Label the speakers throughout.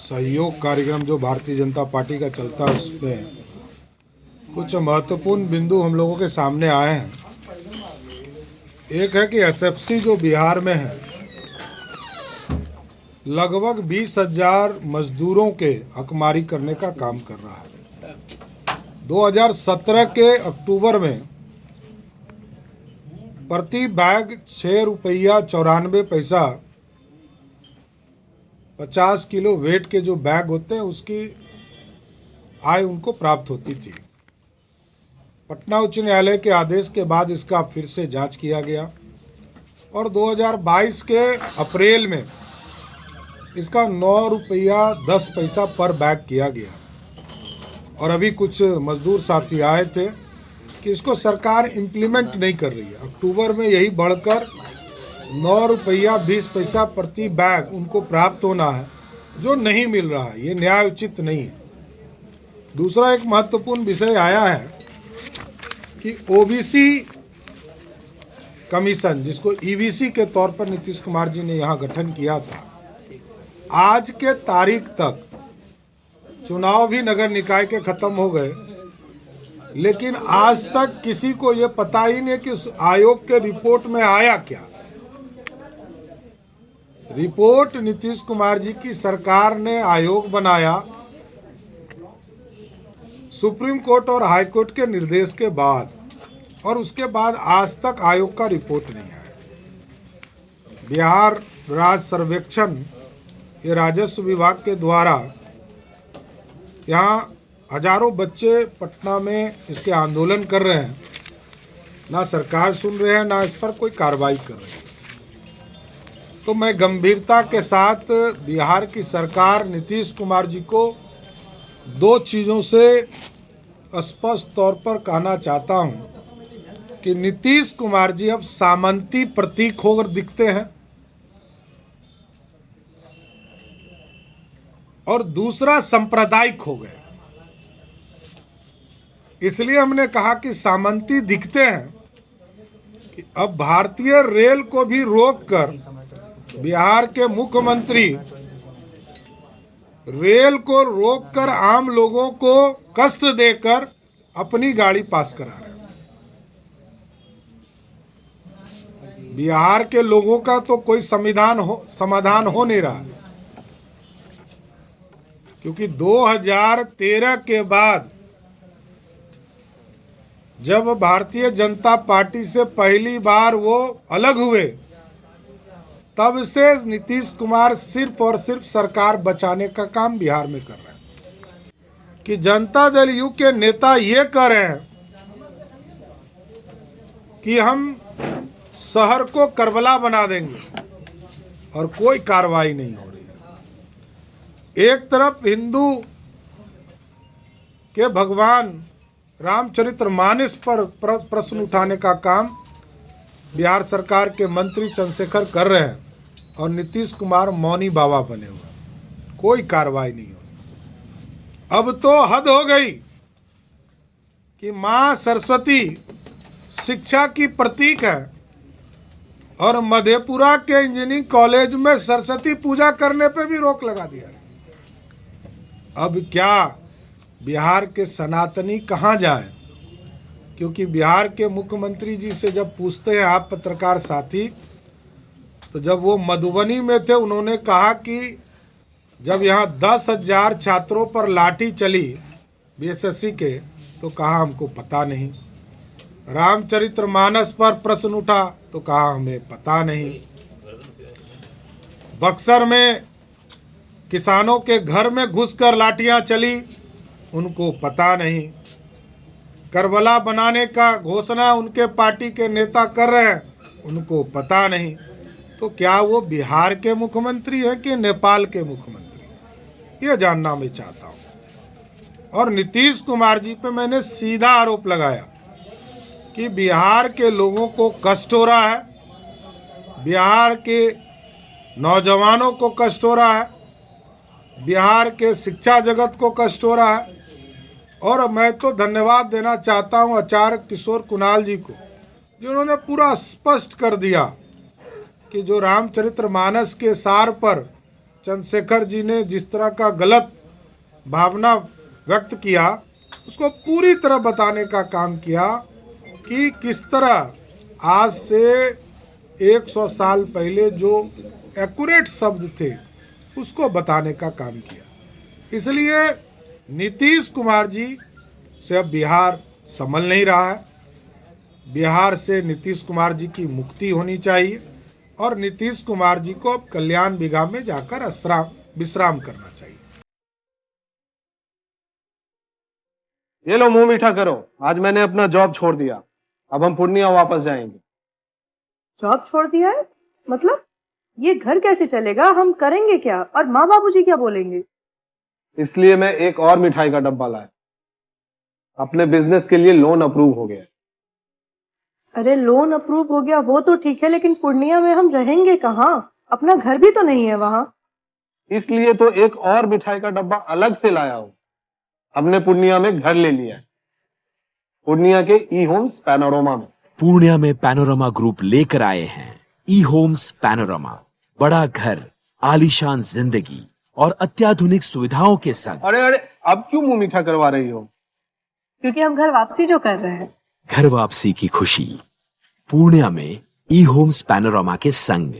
Speaker 1: सहयोग कार्यक्रम जो भारतीय जनता पार्टी का चलता है उसमें कुछ महत्वपूर्ण बिंदु हम लोगों के सामने आए हैं। एक है कि एसएफसी जो बिहार में है, लगभग 20,000 मजदूरों के हकमारी करने का काम कर रहा है। 2017 के अक्टूबर में प्रति बैग 6 रुपया 94 पैसा 50 किलो वेट के जो बैग होते हैं उसकी आय उनको प्राप्त होती थी। पटना उच्च न्यायालय के आदेश के बाद इसका फिर से जांच किया गया और 2022 के अप्रैल में इसका 9 रुपया 10 पैसा पर बैग किया गया। और अभी कुछ मजदूर साथी आए थे कि इसको सरकार इम्प्लीमेंट नहीं कर रही है। अक्टूबर में यही बढ़कर 9 रुपया 20 पैसा प्रति बैग उनको प्राप्त होना है, जो नहीं मिल रहा है। ये न्याय उचित नहीं है। दूसरा एक महत्वपूर्ण विषय आया है कि ओबीसी कमीशन, जिसको ईबीसी के तौर पर नीतीश कुमार जी ने यहाँ गठन किया था, आज के तारीख तक चुनाव भी नगर निकाय के खत्म हो गए, लेकिन आज तक किसी को ये पता ही नहीं कि उस आयोग के रिपोर्ट में आया क्या। रिपोर्ट नीतीश कुमार जी की सरकार ने आयोग बनाया सुप्रीम कोर्ट और हाई कोर्ट के निर्देश के बाद, और उसके बाद आज तक आयोग का रिपोर्ट नहीं आया। बिहार राज्य सर्वेक्षण, ये राजस्व विभाग के द्वारा यहाँ हजारों बच्चे पटना में इसके आंदोलन कर रहे हैं, ना सरकार सुन रहे हैं, ना इस पर कोई कार्रवाई कर रहे हैं। तो मैं गंभीरता के साथ बिहार की सरकार नीतीश कुमार जी को दो चीज़ों से स्पष्ट तौर पर कहना चाहता हूं कि नीतीश कुमार जी अब सामंती प्रतीक होकर दिखते हैं, और दूसरा सांप्रदायिक हो गए। इसलिए हमने कहा कि सामंती दिखते हैं कि अब भारतीय रेल को भी रोककर बिहार के मुख्यमंत्री रेल को रोककर आम लोगों को कष्ट देकर अपनी गाड़ी पास करा रहे हैं। बिहार के लोगों का तो कोई समाधान हो नहीं रहा, क्योंकि 2013 के बाद जब भारतीय जनता पार्टी से पहली बार वो अलग हुए, तब से नीतीश कुमार सिर्फ और सिर्फ सरकार बचाने का काम बिहार में कर रहे हैं। कि जनता दल यू के नेता ये कह रहे हैं कि हम शहर को करबला बना देंगे, और कोई कार्रवाई नहीं हो रही है। एक तरफ हिंदू के भगवान रामचरितमानस पर प्रश्न उठाने का काम बिहार सरकार के मंत्री चंद्रशेखर कर रहे हैं, और नीतीश कुमार मौनी बाबा बने हुए, कोई कार्रवाई नहीं हो रही। अब तो हद हो गई कि मां सरस्वती शिक्षा की प्रतीक है, और मधेपुरा के इंजीनियरिंग कॉलेज में सरस्वती पूजा करने पे भी रोक लगा दिया है। अब क्या बिहार के सनातनी कहाँ जाए? क्योंकि बिहार के मुख्यमंत्री जी से जब पूछते हैं आप पत्रकार साथी, तो जब वो मधुबनी में थे, उन्होंने कहा कि जब यहाँ 10,000 छात्रों पर लाठी चली बीएसएससी के, तो कहा हमको पता नहीं। रामचरितमानस पर प्रश्न उठा तो कहा हमें पता नहीं। बक्सर में किसानों के घर में घुसकर लाठियां चली, उनको पता नहीं। करबला बनाने का घोषणा उनके पार्टी के नेता कर रहे हैं, उनको पता नहीं। तो क्या वो बिहार के मुख्यमंत्री हैं कि नेपाल के मुख्यमंत्री हैं? ये जानना मैं चाहता हूं। और नीतीश कुमार जी पे मैंने सीधा आरोप लगाया कि बिहार के लोगों को कष्ट हो रहा है, बिहार के नौजवानों को कष्ट हो रहा है, बिहार के शिक्षा जगत को कष्ट हो रहा है। और मैं तो धन्यवाद देना चाहता हूं आचार्य किशोर कुणाल जी को, जिन्होंने पूरा स्पष्ट कर दिया कि जो रामचरितमानस के सार पर चंद्रशेखर जी ने जिस तरह का गलत भावना व्यक्त किया उसको पूरी तरह बताने का काम किया कि किस तरह आज से 100 साल पहले जो एक्यूरेट शब्द थे उसको बताने का काम किया। इसलिए नीतीश कुमार जी से अब बिहार संभल नहीं रहा है। बिहार से नीतीश कुमार जी की मुक्ति होनी चाहिए और नीतीश कुमार जी को अब कल्याण बिघा में जाकर विश्राम करना चाहिए।
Speaker 2: ये लो मुंह मीठा करो, आज मैंने अपना जॉब छोड़ दिया, अब हम पूर्णिया वापस जाएंगे।
Speaker 3: जॉब छोड़ दिया है? मतलब ये घर कैसे चलेगा? हम करेंगे क्या? और माँ बाबूजी क्या बोलेंगे?
Speaker 2: इसलिए मैं एक और मिठाई का डब्बा लाया। अपने बिजनेस के लिए लोन अप्रूव हो गया।
Speaker 3: अरे लोन अप्रूव हो गया वो तो ठीक है, लेकिन पूर्णिया में हम रहेंगे कहाँ? अपना घर भी तो नहीं है वहाँ।
Speaker 2: इसलिए तो एक और मिठाई का डब्बा अलग से लाया हूं। हमने पूर्णिया में घर ले लिया है, पूर्णिया के ई होम्स पैनोरमा में।
Speaker 4: पूर्णिया में पैनोरमा ग्रुप लेकर आए हैं ई होम्स पैनोरमा, बड़ा घर, आलीशान जिंदगी और अत्याधुनिक सुविधाओं के संग।
Speaker 2: अरे अरे, अब क्यों मुंह मीठा करवा रही हो?
Speaker 3: क्योंकि हम घर वापसी जो कर रहे हैं।
Speaker 4: घर वापसी की खुशी पूर्णिया में ई होम्स पैनोरमा के संग।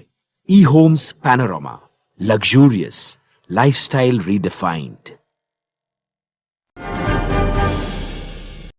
Speaker 4: E homes panorama, luxurious lifestyle redefined.